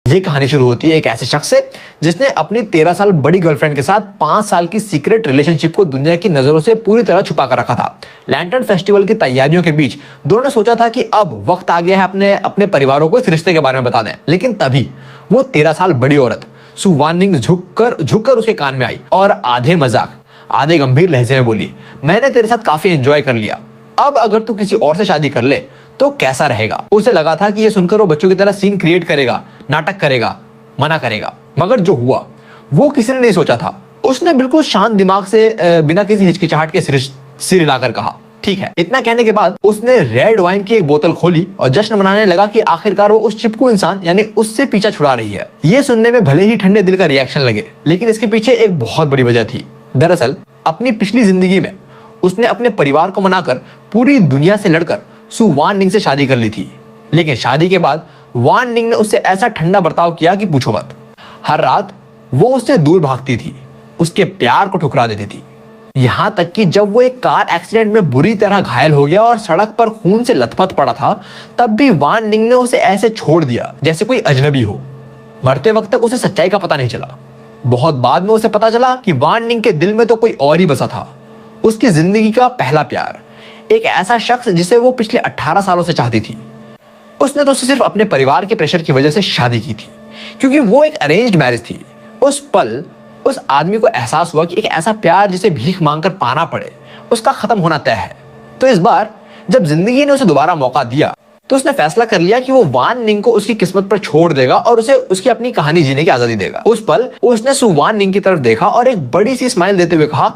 ये कहानी शुरू होती है एक ऐसे शख्स से जिसने अपनी 13 साल बड़ी गर्लफ्रेंड के साथ 5 साल की सीक्रेट रिलेशनशिप को दुनिया की नजरों से पूरी तरह छुपा कर रखा था। लैंटर्न फेस्टिवल की तैयारियों के बीच दोनों ने सोचा था कि अब वक्त आ गया है अपने परिवारों को इस रिश्ते के बारे में बता दें। लेकिन तभी वो 13 साल बड़ी औरत सु वान निंग झुककर उसके कान में आई और आधे मजाक आधे गंभीर लहजे में बोली, मैंने तेरे साथ काफी एंजॉय कर लिया, अब अगर तू किसी और से शादी कर ले तो कैसा रहेगा। उसे लगा था कि ये सुनकर वो बच्चों की तरह सीन क्रिएट करेगा, नाटक करेगा, मना करेगा, मगर जो हुआ वो किसी ने नहीं सोचा था। उसने बिल्कुल शांत दिमाग से बिना किसी हिचकिचाहट के सिर हिलाकर कहा, ठीक है। इतना कहने के बाद उसने रेड वाइन की एक बोतल खोली और जश्न मनाने लगा कि आखिरकार वो उस चिपकू इंसान यानी उससे पीछा छुड़ा रही है। ये सुनने में भले ही ठंडे दिल का रिएक्शन लगे, लेकिन इसके पीछे एक बहुत बड़ी वजह थी। दरअसल अपनी पिछली जिंदगी में उसने अपने परिवार को मनाकर पूरी दुनिया से लड़कर सु वान निंग से शादी कर ली थी। लेकिन शादी के बाद वान निंग ने उससे ऐसा ठंडा बर्ताव किया कि पूछो मत। हर रात वो उससे दूर भागती थी, उसके प्यार को ठुकरा देती थी। यहां तक कि जब वो एक कार एक्सीडेंट में बुरी तरह घायल हो गया और सड़क पर खून से लथपथ पड़ा था, तब भी वान निंग ने उसे ऐसे छोड़ दिया जैसे कोई अजनबी हो। मरते वक्त तक उसे सच्चाई का पता नहीं चला। बहुत बाद में उसे पता चला कि वान निंग के दिल में तो कोई और ही बसा था, उसकी जिंदगी का पहला प्यार, एक ऐसा शख्स जिसे वो पिछले 18 सालों से चाहती थी। उसने तो सिर्फ अपने परिवार के प्रेशर की वजह से शादी की थी, क्योंकि वो एक अरेंज्ड मैरिज थी। उस पल उस आदमी को एहसास हुआ कि एक ऐसा प्यार जिसे भीख मांगकर पाना पड़े, उसका खत्म होना तय है। तो इस बार जब जिंदगी ने उसे दोबारा मौका दिया, तो उसने फैसला कर लिया कि वो वान निंग को उसकी किस्मत पर छोड़ देगा और उसे उसकी अपनी कहानी जीने की आजादी देगा। उस पल उसने सु वान निंग की तरफ देखा और एक बड़ी सी स्माइल देते हुए कहा,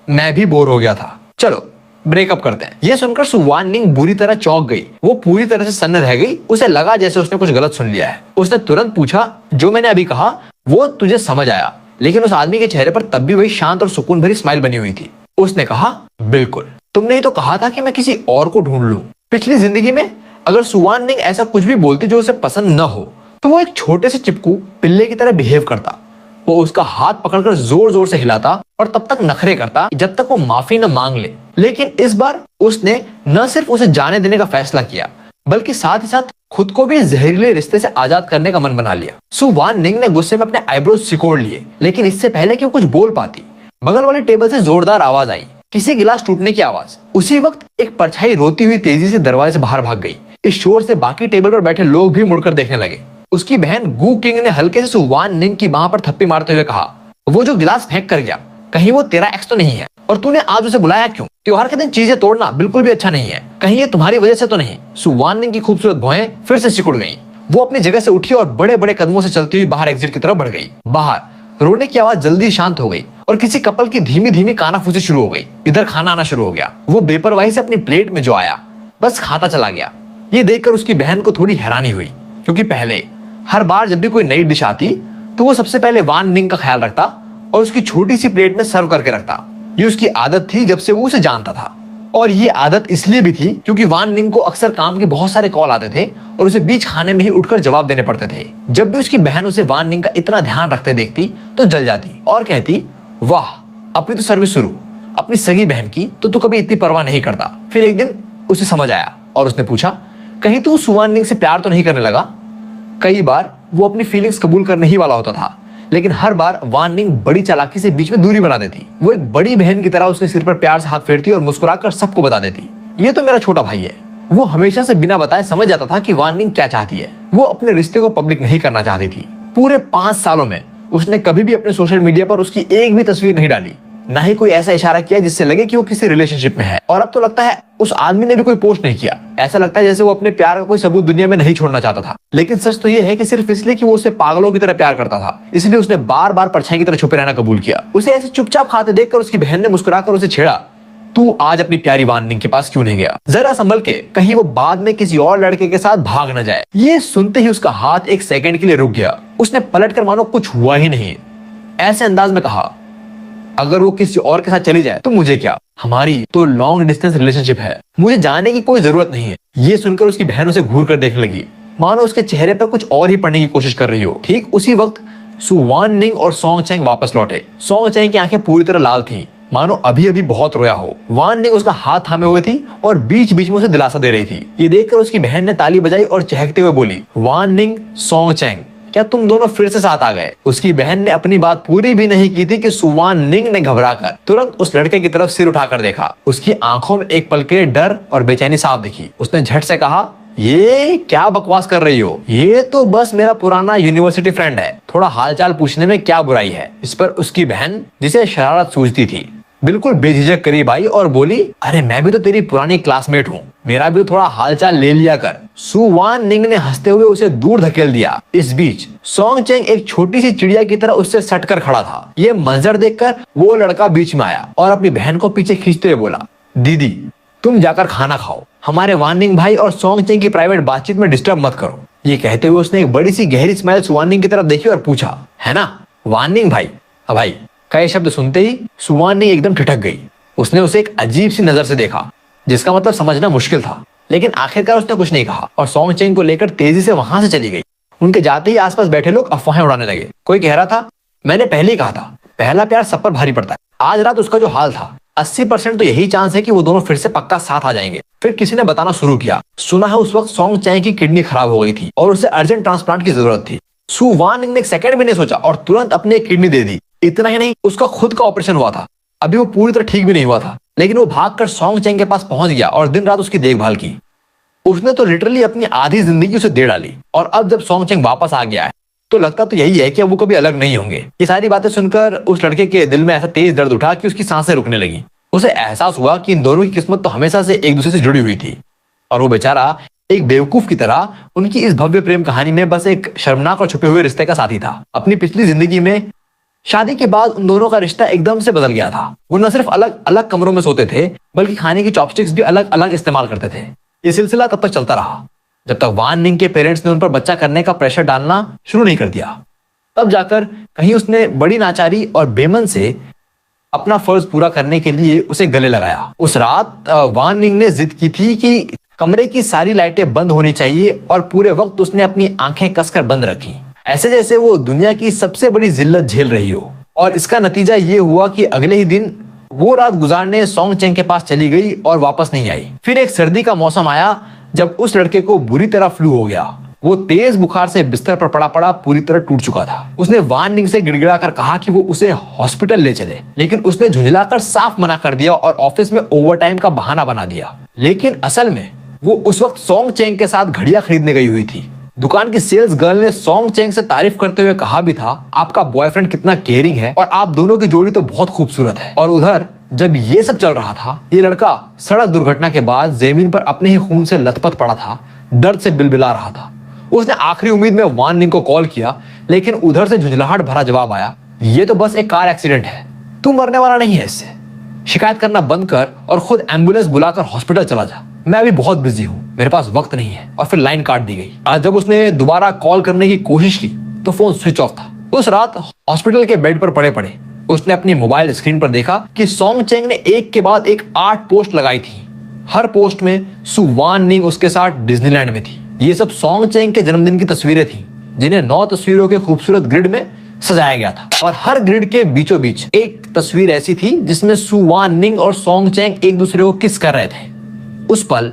मैं भी बोर हो गया था, चलो ब्रेकअप करते हैं। यह सुनकर सु वान निंग बुरी तरह चौंक गई। वो पूरी तरह से सन्न रह गई। उसे लगा जैसे उसने कुछ गलत सुन लिया है। उसने तुरंत पूछा, जो मैंने अभी कहा वो तुझे समझ आया? लेकिन उस आदमी के चेहरे पर तब भी वही शांत और सुकून भरी स्माइल बनी हुई थी। उसने कहा, बिल्कुल, तुमने ही तो कहा था कि मैं किसी और को ढूंढ लूं। पिछली जिंदगी में अगर सु वान निंग ऐसा कुछ भी बोलती जो उसे पसंद न हो, तो वो एक छोटे से चिपकू पिल्ले की तरह बिहेव करता। वो उसका हाथ पकड़कर जोर जोर से हिलाता और तब तक नखरे करता जब तक वो माफी न मांग ले। लेकिन इस बार उसने न सिर्फ उसे जाने देने का फैसला किया, बल्कि साथ ही साथ खुद को भी जहरीले रिश्ते से आजाद करने का मन बना लिया। सु वान निंग ने गुस्से में अपने आईब्रोज सिकोड़ लिए, लेकिन इससे पहले कि वो कुछ बोल पाती, बगल वाले टेबल से जोरदार आवाज आई, किसी गिलास टूटने की आवाज। उसी वक्त एक परछाई रोती हुई तेजी से दरवाजे से बाहर भाग गई। इस शोर से बाकी टेबल पर बैठे लोग भी मुड़कर देखने लगे। उसकी बहन गु किंग ने हल्के से सु वान निंग की बाह पर थप्पी मारते हुए कहा, वो जो गिलास फेंक कर गया, कहीं वो तेरा एक्स तो नहीं है? और तूने आज उसे बुलाया क्यों? त्योहार के दिन चीजें तोड़ना बिल्कुल भी अच्छा नहीं है। कहीं ये तुम्हारी वजह से तो नहीं? सु वान निंग की खूबसूरत भौहें फिर से सिकुड़ गईं। वो अपनी जगह से उठी और बड़े बड़े कदमों से चलती हुई बाहर एग्जिट की तरफ बढ़ गई। बाहर रोने की आवाज जल्दी शांत हो गई और किसी कपल की धीमी धीमी कानाफूसी शुरू हो गई। इधर खाना आना शुरू हो गया। वो बेपरवाही से अपनी प्लेट में जो आया बस खाता चला गया। ये देखकर उसकी बहन को थोड़ी हैरानी हुई, क्योंकि पहले हर बार जब भी कोई नई डिश आती तो वो सबसे पहले वान निंग का ख्याल रखता और उसकी छोटी सी प्लेट में सर्व करके रखता। ये उसकी आदत थी जब से वो उसे जानता था। और ये आदत इसलिए भी थी क्योंकि वान निंग को अक्सर काम के बहुत सारे कॉल आते थे और उसे बीच खाने में ही उठकर जवाब देने पड़ते थे। जब भी उसकी बहन उसे वान निंग का इतना ध्यान रखते देखती तो जल जाती और कहती, वाह, अपनी तो सर्विस शुरू, अपनी सगी बहन की तो तू कभी इतनी परवाह नहीं करता। फिर एक दिन उसे समझ आया और उसने पूछा, कहीं तू सु वान निंग से प्यार तो नहीं करने लगा? कई बार वो अपनी फीलिंग्स कबूल करने ही वाला होता था, लेकिन हर बार वान निंग बड़ी चालाकी से बीच में दूरी बना देती। वो एक बड़ी बहन की तरह उसके सिर पर प्यार से हाथ फेरती और मुस्कुराकर सबको बता देती, ये तो मेरा छोटा भाई है। वो हमेशा से बिना बताए समझ जाता था कि वान निंग क्या चाहती है। वो अपने रिश्ते को पब्लिक नहीं करना चाहती थी। पूरे 5 सालों में उसने कभी भी अपने सोशल मीडिया पर उसकी एक भी तस्वीर नहीं डाली, ना ही कोई ऐसा इशारा किया जिससे लगे कि वो किसी रिलेशनशिप में है। और अब तो लगता है उस आदमी ने भी कोई पोस्ट नहीं किया। ऐसा लगता है जैसे वो अपने प्यार का कोई सबूत दुनिया में नहीं छोड़ना चाहता था। लेकिन सच तो ये है कि सिर्फ इसलिए कि वो उसे पागलों की तरह प्यार करता था, इसलिए उसने बार बार परछाई की तरह छुपे रहना कबूल किया। उसे ऐसे चुपचाप खाते देखकर उसकी बहन ने मुस्कुराकर उसे छेड़ा, तू आज अपनी प्यारी वान निंग के पास क्यों नहीं गया? जरा संभल के, कहीं वो बाद में किसी और लड़के के साथ भाग न जाए। ये सुनते ही उसका हाथ एक सेकंड के लिए रुक गया। उसने पलटकर मानो कुछ हुआ ही नहीं ऐसे अंदाज में कहा, अगर वो किसी और के साथ चली जाए तो मुझे क्या? हमारी तो लॉन्ग डिस्टेंस रिलेशनशिप है, मुझे जाने की कोई जरूरत नहीं है। ये सुनकर उसकी बहन उसे घूर कर देखने लगी, मानो उसके चेहरे पर कुछ और ही पढ़ने की कोशिश कर रही हो। ठीक उसी वक्त सु वान निंग और सोंग चैंग वापस लौटे। सोंग चैंग की आंखें पूरी तरह लाल थीं, मानो अभी अभी बहुत रोया हो। वान निंग उसका हाथ थामे हुए थी और बीच बीच में उसे दिलासा दे रही थी। ये देखकर उसकी बहन ने ताली बजाई और चहकते हुए बोली, वान निंग, सोंग चैंग, क्या तुम दोनों फिर से साथ आ गए? उसकी बहन ने अपनी बात पूरी भी नहीं की थी कि सुवान निंग ने घबराकर तुरंत उस लड़के की तरफ सिर उठाकर देखा। उसकी आंखों में एक पल के लिए डर और बेचैनी साफ दिखी। उसने झट से कहा, ये क्या बकवास कर रही हो? ये तो बस मेरा पुराना यूनिवर्सिटी फ्रेंड है, थोड़ा हालचाल पूछने में क्या बुराई है? इस पर उसकी बहन, जिसे शरारत सूझती थी, बिल्कुल बेझिझक करीब आई और बोली, अरे मैं भी तो तेरी पुरानी क्लासमेट हूँ, मेरा भी थोड़ा हालचाल ले लिया कर। सु वान निंग ने हंसते हुए उसे दूर धकेल दिया। इस बीच सोंग चेंग एक छोटी सी चिड़िया की तरह उससे सटकर खड़ा था। ये मंजर देखकर वो लड़का बीच में आया और अपनी बहन को पीछे खींचते हुए बोला, दीदी तुम जाकर खाना खाओ, हमारे वान निंग भाई और सोंग चेंग की प्राइवेट बातचीत में डिस्टर्ब मत करो। ये कहते हुए उसने एक बड़ी सी गहरी स्माइल सुवान निंग की तरफ देखी और पूछा, है ना वान निंग भाई? हाँ भाई का ये शब्द सुनते ही सुवान निंग एकदम ठिठक गई। उसने उसे एक अजीब सी नजर से देखा, जिसका मतलब समझना मुश्किल था, लेकिन आखिरकार उसने कुछ नहीं कहा और सोंग चेंग को लेकर तेजी से वहां से चली गई। उनके जाते ही आसपास बैठे लोग अफवाहें उड़ाने लगे। कोई कह रहा था, मैंने पहले ही कहा था, पहला प्यार सब पर भारी पड़ता है। आज रात उसका जो हाल था, 80% तो यही चांस है कि वो दोनों फिर से पक्का साथ आ जाएंगे। फिर किसी ने बताना शुरू किया, सुना है उस वक्त सोंग चेंग की किडनी खराब हो गई थी और उसे अर्जेंट ट्रांसप्लांट की जरूरत थी। सु वान निंग ने एक सेकंड भी नहीं सोचा और तुरंत अपनी एक किडनी दे दी। इतना ही नहीं, उसका खुद का ऑपरेशन हुआ था, अभी वो पूरी तरह ठीक भी नहीं हुआ था, लेकिन वो भागकर सोंग चेंग के पास पहुंच गया और दिन रात उसकी देखभाल की। उसने तो लिटरली अपनी आधी जिंदगी उसे दे डाली और अब जब सोंग चेंग वापस आ गया है तो लगता तो यही है कि अब वो कभी अलग नहीं होंगे। ये सारी बातें सुनकर उस लड़के के दिल में ऐसा तेज दर्द उठा कि उसकी सांसें रुकने लगी। उसे एहसास हुआ कि इन दोनों की किस्मत तो हमेशा से एक दूसरे से जुड़ी हुई थी और वो बेचारा एक बेवकूफ की तरह उनकी इस भव्य प्रेम कहानी में बस एक शर्मनाक और छुपे हुए रिश्ते का साथी था। अपनी पिछली जिंदगी में शादी के बाद उन दोनों का रिश्ता एकदम से बदल गया था। वो न सिर्फ अलग अलग कमरों में सोते थे, बल्कि खाने की चॉपस्टिक्स भी अलग अलग इस्तेमाल करते थे। ये सिलसिला तब तक चलता रहा जब तक वान निंग के पेरेंट्स ने उन पर बच्चा करने का प्रेशर डालना शुरू नहीं कर दिया। तब जाकर कहीं उसने बड़ी नाचारी और बेमन से अपना फर्ज पूरा करने के लिए उसे गले लगाया। उस रात वान निंग ने जिद की थी कि कमरे की सारी लाइटें बंद होनी चाहिए और पूरे वक्त उसने अपनी आंखें कसकर बंद रखी, ऐसे जैसे वो दुनिया की सबसे बड़ी जिल्लत झेल रही हो। और इसका नतीजा ये हुआ कि अगले ही दिन वो रात गुजारने सोंग चेंग के पास चली गई और वापस नहीं आई। फिर एक सर्दी का मौसम आया जब उस लड़के को बुरी तरह फ्लू हो गया। वो तेज बुखार से बिस्तर पर पड़ा पड़ा पूरी तरह टूट चुका था। उसने वान निंग से गिड़गिड़ा कर कहा कि वो उसे हॉस्पिटल ले चले, लेकिन उसने झुंझलाकर साफ मना कर दिया और ऑफिस में ओवरटाइम का बहाना बना दिया। लेकिन असल में वो उस वक्त सोंग चेंग के साथ घड़ियां खरीदने गई हुई थी। दुकान की सेल्स गर्ल ने सोंग चेंग से तारीफ करते हुए कहा भी था, आपका बॉयफ्रेंड कितना केयरिंग है और आप दोनों की जोड़ी तो बहुत खूबसूरत है। और उधर जब ये सब चल रहा था, ये लड़का सड़क दुर्घटना के बाद जमीन पर अपने ही खून से लथपथ पड़ा था, दर्द से बिलबिला रहा था। उसने आखिरी उम्मीद में वान निंग को कॉल किया, लेकिन उधर से झुंझलाहट भरा जवाब आया, ये तो बस एक कार एक्सीडेंट है, तू मरने वाला नहीं है, इससे शिकायत करना बंद कर और खुद एम्बुलेंस बुलाकर हॉस्पिटल चला जा, मैं अभी बहुत बिजी हूँ, मेरे पास वक्त नहीं है। और फिर लाइन काट दी गई। आज जब उसने दोबारा कॉल करने की कोशिश की तो फोन स्विच ऑफ था। उस रात हॉस्पिटल के बेड पर पड़े पड़े उसने अपनी मोबाइल स्क्रीन पर देखा कि सोंग चेंग ने एक के बाद एक 8 पोस्ट लगाई थी। हर पोस्ट में सु वान निंग उसके साथ डिज्नीलैंड में थी। ये सब सोंग चेंग के जन्मदिन की तस्वीरें थी, जिन्हें 9 तस्वीरों के खूबसूरत ग्रिड में सजाया गया था। और हर ग्रिड के बीचों बीच एक तस्वीर ऐसी थी जिसमें सु वान निंग और सोंग चेंग एक दूसरे को किस कर रहे थे। उस पल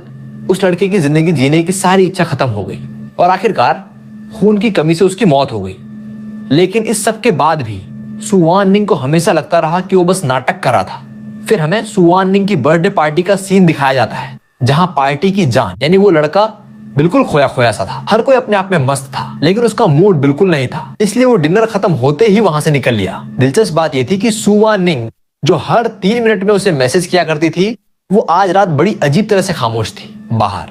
उस लड़के की जिंदगी जीने की सारी इच्छा खत्म हो गई और आखिरकार खून की कमी से उसकी मौत हो गई। लेकिन इस सब के बाद भी सु वान निंग को हमेशा लगता रहा कि वो बस नाटक कर रहा था। फिर हमें सु वान निंग की बर्थडे पार्टी का सीन दिखाया जाता है, जहां पार्टी की जान यानी वो लड़का बिल्कुल खोया खोया सा था। हर कोई अपने आप में मस्त था, लेकिन उसका मूड बिल्कुल नहीं था, इसलिए वो डिनर खत्म होते ही वहां से निकल लिया। दिलचस्प बात यह थी कि सु वान निंग, जो हर 3 मिनट में उसे मैसेज किया करती थी, वो आज रात बड़ी अजीब तरह से खामोश थी। बाहर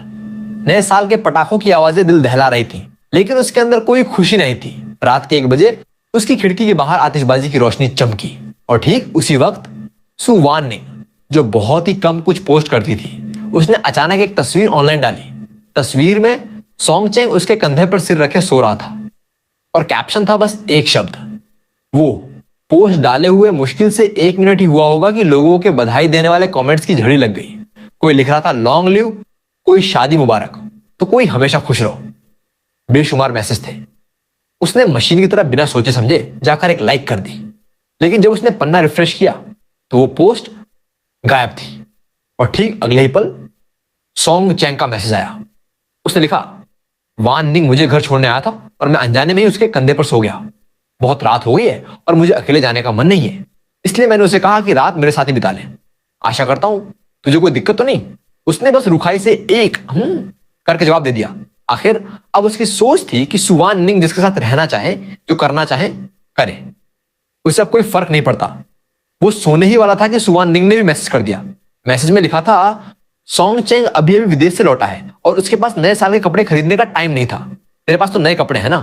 नए साल के पटाखों की आवाजें दिल दहला रही थी, लेकिन उसके अंदर कोई खुशी नहीं थी। रात के 1 बजे उसकी खिड़की के बाहर आतिशबाजी की रोशनी चमकी और ठीक उसी वक्त सु वान निंग, जो बहुत ही कम कुछ पोस्ट करती थी, उसने अचानक एक तस्वीर ऑनलाइन डाली। तस्वीर में सोंग चेंग उसके कंधे पर सिर रखे सो रहा था और कैप्शन था बस एक शब्द। वो पोस्ट डाले हुए मुश्किल से 1 मिनट ही हुआ होगा कि लोगों के बधाई देने वाले कमेंट्स की झड़ी लग गई। कोई लिख रहा था लॉन्ग लिव, कोई शादी मुबारक, तो कोई हमेशा खुश रहो। बेशुमार मैसेज थे। उसने मशीन की तरह बिना सोचे समझे जाकर एक लाइक कर दी, लेकिन जब उसने पन्ना रिफ्रेश किया तो वो पोस्ट गायब थी और ठीक अगले ही पल सोंग चेंग का मैसेज आया। उसने लिखा, वान निंग मुझे घर छोड़ने आया था और मैं अनजाने में ही उसके कंधे पर सो गया। बहुत रात हो गई है और मुझे अकेले जाने का मन नहीं है, इसलिए मैंने उसे कहा कि रात मेरे साथ ही बिता ले। आशा करता हूं तुझे कोई दिक्कत तो नहीं। उसने बस रुखाई से एक करके जवाब दे दिया। आखिर अब उसकी सोच थी कि सुवान निंग जिसके साथ रहना चाहे, जो करना चाहे करे, उसे अब कोई फर्क नहीं पड़ता। वो सोने ही वाला था कि सुवान निंग ने भी मैसेज कर दिया। मैसेज में लिखा था, सॉन्ग चेंग अभी अभी विदेश से लौटा है और उसके पास नए साल के कपड़े खरीदने का टाइम नहीं था। तेरे पास तो नए कपड़े हैं ना,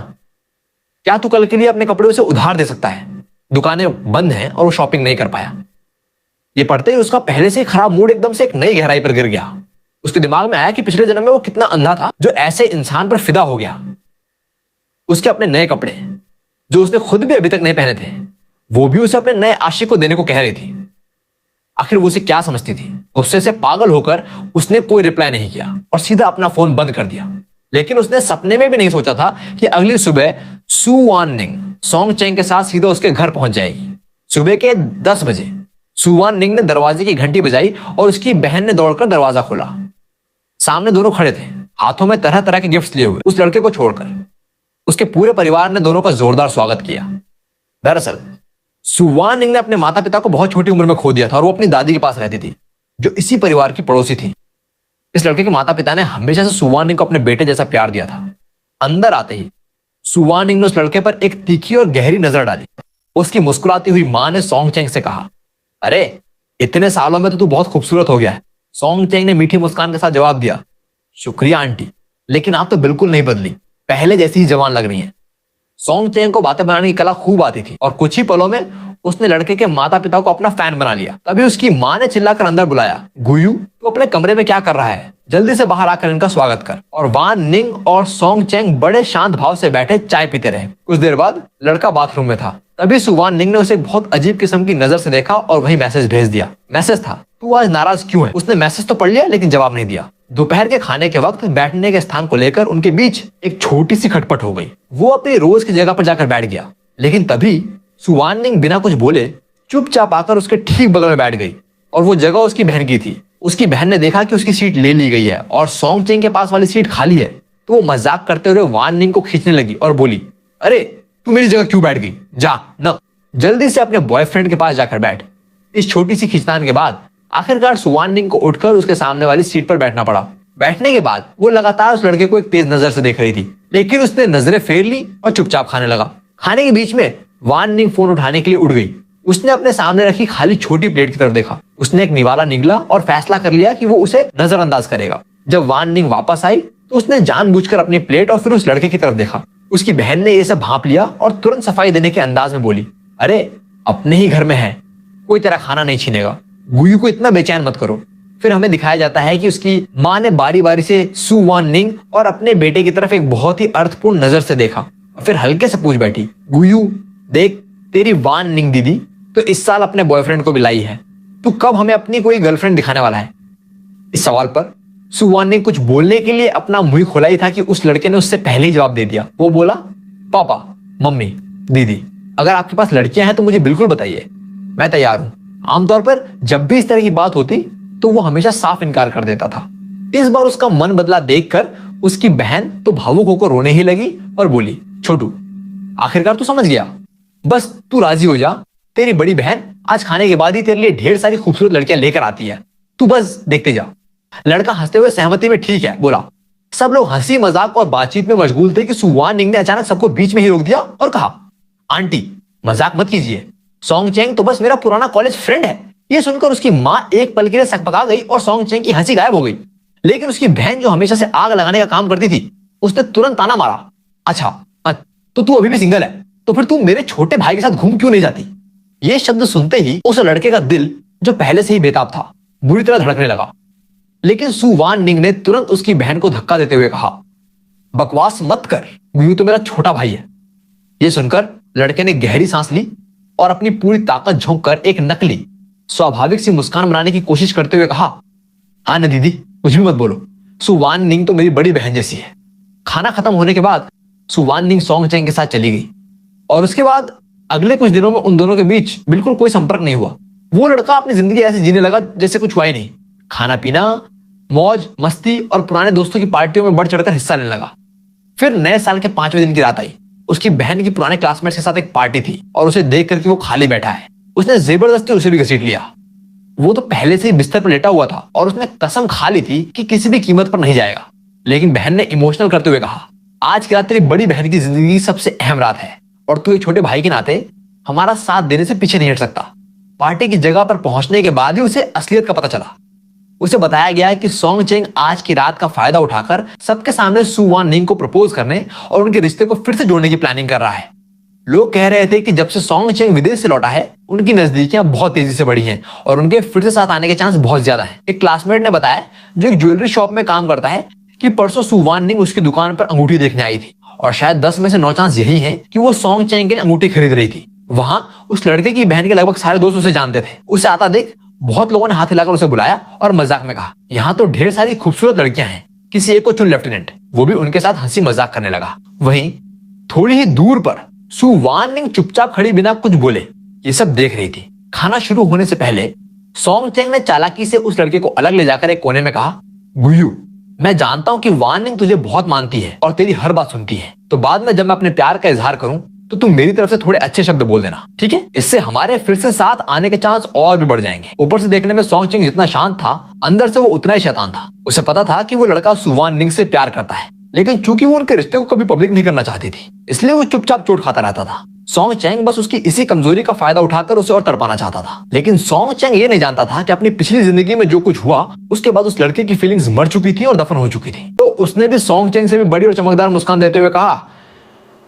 क्या तू कल के लिए अपने कपड़े उसे उधार दे सकता है? दुकानें बंद हैं और वो शॉपिंग नहीं कर पाया। ये पढ़ते ही उसका पहले से खराब मूड एकदम से एक नई गहराई पर गिर गया। उसके दिमाग में आया कि पिछले जन्म में वो कितना अंधा था जो ऐसे इंसान पर फिदा हो गया। उसके अपने नए कपड़े जो उसने खुद भी अभी तक नहीं पहने थे, वो भी उसे अपने नए आशिक को देने को कह रही थी। आखिर वो उसे क्या समझती थी? गुस्से से पागल होकर उसने कोई रिप्लाई नहीं किया और सीधा अपना फोन बंद कर दिया। लेकिन उसने सपने में भी नहीं सोचा था कि अगली सुबह सु वान निंग सॉन्ग चेंग के साथ सीधा उसके घर पहुंच जाएगी। सुबह के 10 बजे सु वान निंग ने दरवाजे की घंटी बजाई और उसकी बहन ने दौड़कर दरवाजा खोला। सामने दोनों खड़े थे, हाथों में तरह तरह के गिफ्ट्स लिए हुए। उस लड़के को छोड़कर उसके पूरे परिवार ने दोनों का जोरदार स्वागत किया। दरअसल सु वान निंग ने अपने माता पिता को बहुत छोटी उम्र में खो दिया था और वो अपनी दादी के पास रहती थी, जो इसी परिवार की पड़ोसी थी। इस लड़के के माता पिता ने हमेशा से सु वान निंग को अपने बेटे जैसा प्यार दिया था। अंदर आते ही सु वान निंग ने उस लड़के पर एक तीखी और गहरी नजर डाली। उसकी मुस्कुराती हुई मां ने सॉन्ग चेंग से कहा, अरे इतने सालों में तो तू बहुत खूबसूरत हो गया है। सॉन्ग चेंग ने मीठी मुस्कान के साथ जवाब दिया, शुक्रिया आंटी, लेकिन आप तो बिल्कुल नहीं बदली, पहले जैसी ही जवान लग रही हैं। सॉन्ग चेंग को बातें बनाने की कला खूब आती थी और कुछ ही पलों में उसने लड़के के माता पिता को अपना फैन बना लिया। तभी उसकी मां ने चिल्लाकर अंदर बुलाया, गुयू तू अपने कमरे में क्या कर रहा है? जल्दी से बाहर आकर इनका स्वागत कर। और वान निंग और सॉन्ग चेंग बड़े शांत भाव से बैठे चाय पीते रहे। कुछ देर बाद लड़का बाथरूम में था। तभी सु वान निंग ने उसे बहुत अजीब किस्म की नजर से देखा और वही मैसेज भेज दिया। मैसेज था, तू आज नाराज क्यों है? उसने मैसेज तो पढ़ लिया लेकिन जवाब नहीं दिया। दोपहर के खाने के वक्त बैठने के स्थान को लेकर उनके बीच एक छोटी सी खटपट हो गई। वो अपनी रोज की जगह पर जाकर बैठ गया, लेकिन तभी सु वान निंग बिना कुछ बोले चुपचाप आकर उसके ठीक बगल में बैठ गई और वो जगह उसकी बहन की थी। उसकी बहन ने देखा कि उसकी सीट ले ली गई है और सॉन्ग चेंग के पास वाली सीट खाली है, तो वो मजाक करते हुए वान निंग को खींचने लगी और बोली, अरे तू मेरी जगह क्यों बैठ गई? जा न, जल्दी से अपने बॉयफ्रेंड के पास जाकर बैठ। इस छोटी सी खींचतान के बाद आखिरकार सु वान निंग को उठकर उसके सामने वाली सीट पर बैठना पड़ा। बैठने के बाद वो लगातार उस लड़के को एक तेज नजर से देख रही थी, लेकिन उसने नजरें फेर ली और चुपचाप खाने लगा। खाने के बीच में वान निंग फोन उठाने के लिए उठ गई। उसने अपने सामने रखी खाली छोटी प्लेट की तरफ देखा। उसने एक निवाला निगला और फैसला कर लिया कि वो उसे नजरअंदाज करेगा। जब वान निंग वापस आई तो उसने जानबूझकर अपनी प्लेट और फिर उस लड़के की तरफ देखा। उसकी बहन ने ये सब भांप लिया और तुरंत सफाई देने के अंदाज में बोली, अरे अपने ही घर में है, कोई तेरा खाना नहीं छीनेगा, गुयू को इतना बेचैन मत करो। फिर हमें दिखाया जाता है कि उसकी माँ ने बारी बारी से सु वान निंग और अपने बेटे की तरफ एक बहुत ही अर्थपूर्ण नजर से देखा और फिर हल्के से पूछ बैठी, गुयू देख, तेरी वान निंग दीदी तो इस साल अपने बॉयफ्रेंड को भी लाई है, तू कब हमें अपनी कोई गर्लफ्रेंड दिखाने वाला है? इस सवाल पर सु वान निंग कुछ बोलने के लिए अपना मुंह खोला ही था कि उस लड़के ने उससे पहले ही जवाब दे दिया। वो बोला, पापा, मम्मी, दीदी, अगर आपके पास लड़कियां हैं तो मुझे बिल्कुल बताइए, मैं तैयार हूं। आमतौर पर जब भी इस तरह की बात होती तो वो हमेशा साफ इनकार कर देता था। इस बार उसका मन बदला देखकर उसकी बहन तो भावुक होकर रोने ही लगी और बोली, छोटू आखिरकार तू समझ गया, बस तू राजी हो जा, तेरी बड़ी बहन आज खाने के बाद ही तेरे लिए ढेर सारी खूबसूरत लड़कियां लेकर आती है, तू बस देखते जा। लड़का हंसते हुए सहमति में ठीक है बोला। सब लोग हंसी मजाक और बातचीत में मशगूल थे कि सु वान निंग ने अचानक सबको बीच में ही रोक दिया और कहा, आंटी मजाक मत कीजिए, सॉन्ग चेंग तो बस मेरा पुराना कॉलेज फ्रेंड है। ये सुनकर उसकी माँ एक पल के लिए सकपका गई और सॉन्ग चेंग की हंसी गायब हो गई। लेकिन उसकी बहन जो हमेशा से आग लगाने का काम करती थी, उसने तुरंत ताना मारा, अच्छा तो तू अभी भी सिंगल है, तो फिर तू मेरे छोटे भाई के साथ घूम क्यों नहीं जाती? ये शब्द सुनते ही उस लड़के का दिल जो पहले से ही बेताब था बुरी तरह धड़कने लगा। लेकिन सु वान निंग ने तुरंत उसकी बहन को धक्का देते हुए कहा, बकवास मत कर, गुयू तो मेरा छोटा भाई है। यह सुनकर लड़के ने गहरी सांस ली और अपनी पूरी ताकत झोंक कर एक नकली स्वाभाविक सी मुस्कान बनाने की कोशिश करते हुए कहा, हाँ ना दीदी, कुछ भी मत बोलो, सु वान निंग तो मेरी बड़ी बहन जैसी है। खाना खत्म होने के बाद सु वान निंग सॉन्ग चेंग के साथ चली गई और उसके बाद अगले कुछ दिनों में उन दोनों के बीच बिल्कुल कोई संपर्क नहीं हुआ। वो लड़का अपनी जिंदगी ऐसे जीने लगा जैसे कुछ हुआ ही नहीं। खाना पीना, मौज मस्ती और पुराने दोस्तों की पार्टियों में बढ़ चढ़कर हिस्सा लेने लगा। फिर नए साल के 5वें दिन की रात आई। उसकी बहन की पुराने क्लासमेट्स के साथ एक पार्टी थी और उसे देख करके वो खाली बैठा है, उसने जबरदस्ती उसे भी घसीट लिया। वो तो पहले से ही बिस्तर पर लेटा हुआ था और उसने कसम खा ली थी कि किसी भी कीमत पर नहीं जाएगा। लेकिन बहन ने इमोशनल करते हुए कहा, आज की रात तेरी बड़ी बहन की जिंदगी की सबसे अहम रात है और तू एक छोटे भाई के नाते हमारा साथ देने से पीछे नहीं हट सकता। पार्टी की जगह पर पहुंचने के बाद ही उसे असलियत का पता चला। उसे बताया गया कि सोंग चेंग आज की रात का फायदा उठाकर सबके सामने सू वान निंग को प्रपोज करने और उनके रिश्ते को फिर से जोड़ने की प्लानिंग कर रहा है। लोग कह रहे थे कि जब से सोंग चेंग विदेश से लौटा है, उनकी नजदीकियां बहुत तेजी से बढ़ी हैं और उनके फिर से साथ आने के चांस बहुत ज्यादा हैं। एक क्लासमेट ने बताया, जो एक ज्वेलरी शॉप में काम करता है, कि परसों सू वान निंग उसकी दुकान पर अंगूठी देखने आई थी और शायद 10 में से 9 चांस यही है कि वो सोंग चेंग के लिए अंगूठी खरीद रही थी। वहां उस लड़के की बहन के लगभग सारे दोस्त उसे जानते थे। उसे आता देख बहुत लोगों ने हाथ हिलाकर उसे बुलाया और मजाक में कहा, यहाँ तो ढेर सारी खूबसूरत लड़कियां हैं, किसी एक को चुन लेफ्टिनेंट। वो भी उनके साथ हंसी मजाक करने लगा। वहीं थोड़ी ही दूर पर सू वान निंग चुपचाप खड़ी बिना कुछ बोले ये सब देख रही थी। खाना शुरू होने से पहले सोंग चेंग ने चालाकी से उस लड़के को अलग ले जाकर एक कोने में कहा, गुयू, मैं जानता हूं कि वान निंग तुझे बहुत मानती है और तेरी हर बात सुनती है, तो बाद में जब मैं अपने प्यार का इजहार करूं तो तुम मेरी तरफ से थोड़े अच्छे शब्द बोल देना, ठीक है? इससे हमारे फिर से साथ आने के चांस और भी बढ़ जाएंगे। ऊपर से देखने में सोंग चेंग जितना शांत था, अंदर से वो उतना ही शैतान था। उसे पता था कि वो लड़का सू वान निंग से प्यार करता है, लेकिन चूंकि वो उनके रिश्ते को कभी पब्लिक नहीं करना चाहती थी, इसलिए वो चुपचाप चोट खाता रहता था। सोंग चेंग बस उसकी इसी कमजोरी का फायदा उठाकर उसे और तड़पाना चाहता था। लेकिन सोंग चेंग ये नहीं जानता था कि अपनी पिछली जिंदगी में जो कुछ हुआ उसके बाद उस लड़के की फीलिंग्स मर चुकी थी और दफन हो चुकी थी। तो उसने भी सोंग चेंग से भी बड़ी और चमकदार मुस्कान देते हुए कहा,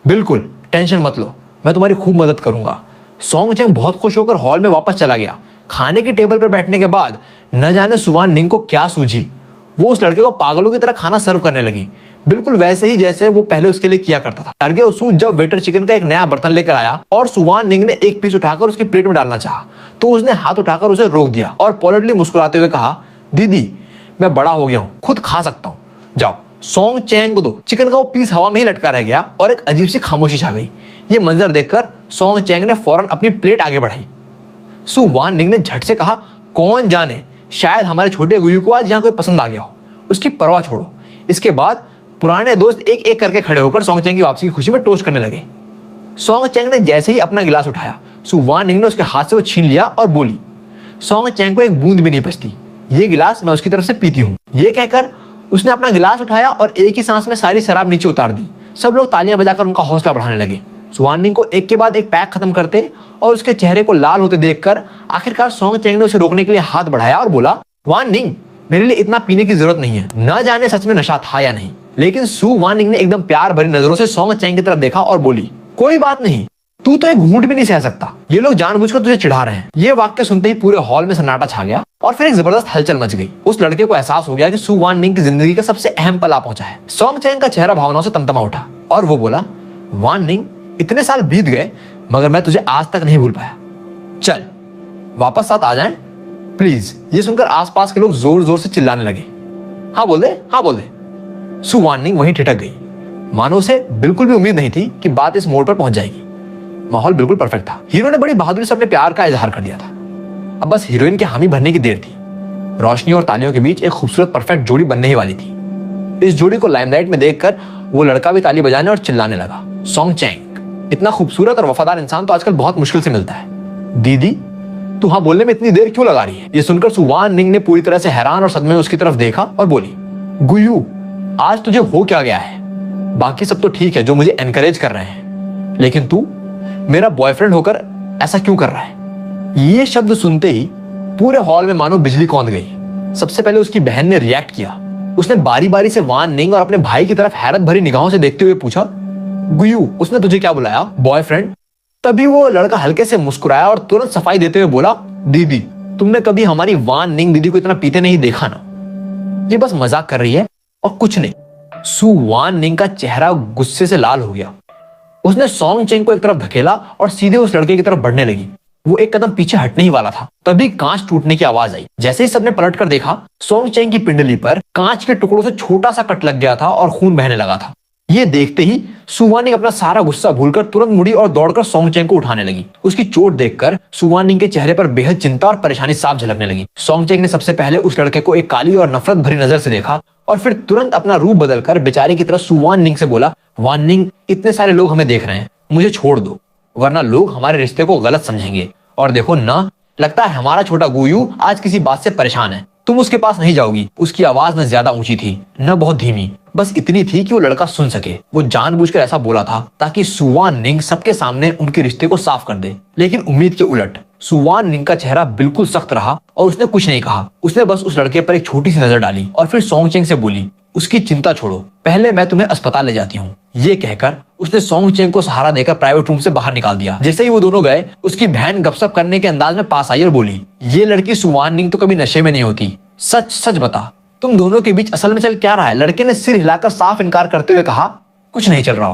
बिल्कुल टेंशन मत लो, मैं तुम्हारी खूब मदद करूंगा। सोंग चेंग बहुत खुश होकर हॉल में वापस चला गया। खाने की टेबल पर बैठने के बाद न जाने सू वान निंग को क्या सूझी, वो उस लड़के को पागलों की तरह खाना सर्व करने लगी, बिल्कुल वैसे ही जैसे वो पहले उसके लिए किया करता था। टारगे उसू जब वेटर चिकन का एक नया बर्तन लेकर आया और सू वान निंग ने एक पीस उठाकर उसकी प्लेट में डालना चाहा, तो उसने हाथ उठाकर उसे रोक दिया और पॉलिटली मुस्कुराते हुए कहा, दीदी, मैं बड़ा हो गया हूँ, खुद खा सकता हूँ, जाओ। सोंग चेंग को तो चिकन का वो पीस हवा में ही लटका रह गया और एक अजीब सी खामोशी छा गई। ये मंजर देखकर सोंग चेंग ने फौरन अपनी प्लेट आगे बढ़ाई। सू वान निंग ने झट से कहा, कौन जाने, शायद हमारे छोटे गुयू को आज यहाँ कोई पसंद आ गया हो, उसकी परवाह छोड़ो। इसके बाद पुराने दोस्त एक एक करके खड़े होकर सोंग चेंग की वापसी की खुशी में टोस्ट करने लगे। सोंग चेंग ने जैसे ही अपना गिलास उठाया, सू वान निंग ने उसके हाथ से वो छीन लिया और बोली, सोंग चेंग को एक बूंद भी नहीं बचती, ये गिलास मैं उसकी तरफ से पीती हूँ। ये कहकर उसने अपना गिलास उठाया और एक ही सांस में सारी शराब नीचे उतार दी। सब लोग तालियां बजाकर उनका हौसला बढ़ाने लगे। सू वान निंग को एक के बाद एक पैक खत्म करते और उसके चेहरे को लाल होते देखकर आखिरकार सोंग चेंग ने उसे रोकने के लिए हाथ बढ़ाया और बोला, वान निंग, मेरे लिए इतना पीने की जरूरत नहीं है। न जाने सच में नशा था या नहीं, लेकिन सू वान निंग ने एकदम प्यार भरी नजरों से सोंग चेंग की तरफ देखा और बोली, कोई बात नहीं, तू तो एक घूंट भी नहीं सह सकता, ये लोग जानबूझकर तुझे चिढ़ा रहे हैं। ये वाक्य सुनते ही पूरे हॉल में सन्नाटा छा गया और फिर एक जबरदस्त हलचल मच गई। उस लड़के को एहसास हो गया कि सू वान निंग की जिंदगी का सबसे अहम पल आ पहुंचा है। सोंग चेंग का चेहरा भावनाओं से तमतमा उठा और वो बोला, वान निंग, इतने साल बीत गए मगर मैं तुझे आज तक नहीं भूल पाया, चल वापस साथ आ जाएं प्लीज। ये सुनकर आसपास के लोग जोर जोर से चिल्लाने लगे, हाँ बोल दे, हाँ बोल दे। सू वान निंग वहीं ठिठक गई, मानो उसे बिल्कुल भी उम्मीद नहीं थी कि बात इस मोड़ पर पहुंच जाएगी। माहौल बिल्कुल परफेक्ट था। हीरो ने बड़ी बहादुरी से अपने प्यार का इजहार कर दिया था। अब बस हीरोइन के हामी भरने की देर थी। रोशनी और तालियों के बीच एक खूबसूरत परफेक्ट जोड़ी बनने ही वाली थी। इस जोड़ी को लाइमलाइट में देखकर वो लड़का भी ताली बजाने और चिल्लाने लगा, सोंग चेंग, इतना खूबसूरत और वफादार इंसान तो आजकल बहुत मुश्किल से मिलता है। दीदी, तू हाँ बोलने में इतनी देर क्यों लगा रही है? ये सुनकर सू वान निंग ने पूरी तरह से हैरान और सदमे में उसकी तरफ देखा और बोली, गुयू, आज तुझे हो क्या गया है? बाकी सब तो ठीक है जो मुझे एनकरेज कर रहे हैं, लेकिन तू मेरा बॉयफ्रेंड होकर ऐसा क्यों कर रहा है? ये शब्द सुनते ही पूरे हॉल में मानो बिजली कौंध गई। सबसे पहले उसकी बहन ने रिएक्ट किया। उसने बारी बारी से वान निंग और अपने भाई की तरफ हैरत भरी निगाहों से देखते हुए पूछा, गुयू, उसने तुझे क्या बुलाया, बॉयफ्रेंड? तभी वो लड़का हल्के से मुस्कुराया और तुरंत सफाई देते हुए बोला, दीदी, तुमने कभी हमारी वान निंग दीदी को इतना पीते नहीं देखा ना, ये बस मजाक कर रही है और कुछ नहीं। सू वान निंग का चेहरा गुस्से से लाल हो गया। उसने सोंग चेंग को एक तरफ धकेला और सीधे उस लड़के की तरफ बढ़ने लगी। वो एक कदम पीछे हटने ही वाला था, तभी कांच टूटने की आवाज आई। जैसे ही सबने पलट कर देखा, सोंग चेंग की पिंडली पर कांच के टुकड़ों से छोटा सा कट लग गया था और खून बहने लगा था। ये देखते ही सू वान निंग अपना सारा गुस्सा भूलकर तुरंत मुड़ी और दौड़कर सोंग चेंग को उठाने लगी। उसकी चोट देखकर सू वान निंग के चेहरे पर बेहद चिंता और परेशानी साफ झलकने लगी। सोंग चेंग ने सबसे पहले उस लड़के को एक काली और नफरत भरी नजर से देखा और फिर तुरंत अपना रूप बदलकर बेचारे की तरह सु वान निंग से बोला, वान निंग, इतने सारे लोग हमें देख रहे हैं, मुझे छोड़ दो, वरना लोग हमारे रिश्ते को गलत समझेंगे। और देखो ना, लगता है हमारा छोटा गुयू आज किसी बात से परेशान है, तुम उसके पास नहीं जाओगी। उसकी आवाज न ज्यादा ऊंची थी न बहुत धीमी, बस इतनी थी कि वो लड़का सुन सके। वो जानबूझकर ऐसा बोला था ताकि सु वान निंग सबके सामने उनके रिश्ते को साफ कर दे। लेकिन उम्मीद के उलट सु वान निंग का चेहरा बिल्कुल सख्त रहा और उसने कुछ नहीं कहा। उसने बस उस लड़के पर एक छोटी सी नजर डाली और फिर सोंग चेंग से बोली, उसकी चिंता छोड़ो, पहले मैं तुम्हें अस्पताल ले जाती हूँ। ये कहकर उसने सोंग चेंग को सहारा देकर प्राइवेट रूम से बाहर निकाल दिया। जैसे ही वो दोनों गए, उसकी बहन गपशप करने के अंदाज में पास आई और बोली, ये लड़की सु वान निंग तो कभी नशे में नहीं होती, सच सच बता, तुम दोनों के बीच असल में चल क्या रहा है? लड़के ने सिर हिलाकर साफ इनकार करते हुए कहा, कुछ नहीं चल रहा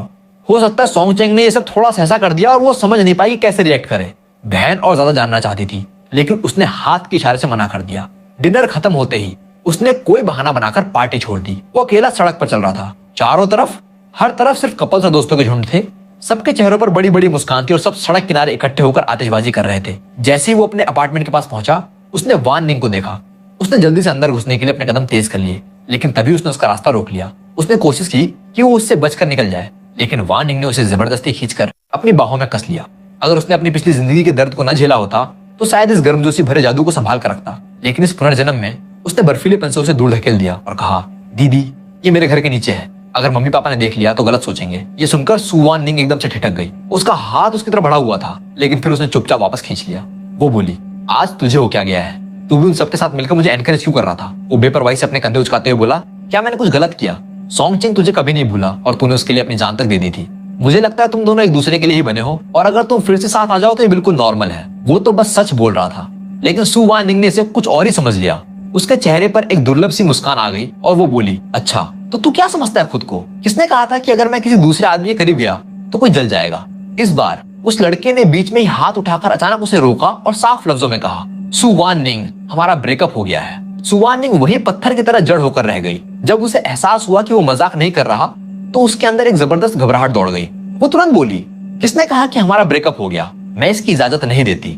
हो सकता है सोंग चेंग ने ये सब थोड़ा सा ऐसा कर दिया और वो समझ नहीं पाई कि कैसे रिएक्ट करे। बहन और ज्यादा जानना चाहती थी, लेकिन उसने हाथ के इशारे से मना कर दिया। डिनर खत्म होते ही उसने कोई बहाना बनाकर पार्टी छोड़ दी। वो अकेला सड़क पर चल रहा था। चारों तरफ, हर तरफ सिर्फ कपल्स और दोस्तों के झुंड थे। सबके चेहरों पर बड़ी बड़ी मुस्कान थी और सब सड़क किनारे इकट्ठे होकर आतिशबाजी कर रहे थे। जैसे ही वो अपने अपार्टमेंट के पास पहुंचा, उसने वान निंग को देखा। उसने जल्दी से अंदर घुसने के लिए अपने कदम तेज कर लिए, लेकिन तभी उसने उसका रास्ता रोक लिया। उसने कोशिश की कि वो उससे बचकर निकल जाए, लेकिन वान निंग ने उसे जबरदस्ती खींचकर अपनी बाहों में कस लिया। अगर उसने अपनी पिछली जिंदगी के दर्द को न झेला होता तो शायद इस गर्मजोशी भरे जादू को संभाल कर रखता, लेकिन इस पुनर्जन्म में उसने बर्फीलेपन से उसे दूर धकेल दिया और कहा, दीदी, ये मेरे घर के नीचे है, अगर मम्मी पापा ने देख लिया तो गलत सोचेंगे। ये सुनकर सु वान निंग एकदम से ठिठक गई। उसका हाथ उसकी तरफ बढ़ा हुआ था, लेकिन फिर उसने चुपचाप वापस खींच लिया। वो बोली, आज तुझे हो क्या गया है? तू भी उन सबके साथ मिलकर मुझे एनकरेज क्यों कर रहा था? वो बेपरवाही से अपने कंधे उचकाते हुए बोला, क्या मैंने कुछ गलत किया? सोंग चेंग तुझे कभी नहीं भूला और तूने उसके लिए अपनी जान तक दे दी थी। मुझे लगता है तुम दोनों एक दूसरे के लिए ही बने हो, और अगर तुम फिर से साथ आ जाओ तो ये बिल्कुल नॉर्मल है। वो तो बस सच बोल रहा था, लेकिन सु वान निंग ने इसे कुछ और ही समझ लिया। उसके चेहरे पर एक दुर्लभ सी मुस्कान आ गई और वो बोली, अच्छा तो तू क्या समझता है खुद को? किसने कहा था कि अगर मैं किसी दूसरे आदमी के करीब गया तो कोई जल जाएगा? इस बार उस लड़के ने बीच में ही हाथ उठाकर अचानक उसे रोका और साफ लफ्जों में कहा, सु वान निंग, हमारा ब्रेकअप हो गया है। सु वान निंग वही पत्थर की तरह जड़ होकर रह गई। जब उसे एहसास हुआ कि वो मजाक नहीं कर रहा तो उसके अंदर एक जबरदस्त घबराहट दौड़ गई। वो तुरंत बोली, किसने कहा कि हमारा ब्रेकअप हो गया? मैं इसकी इजाजत नहीं देती।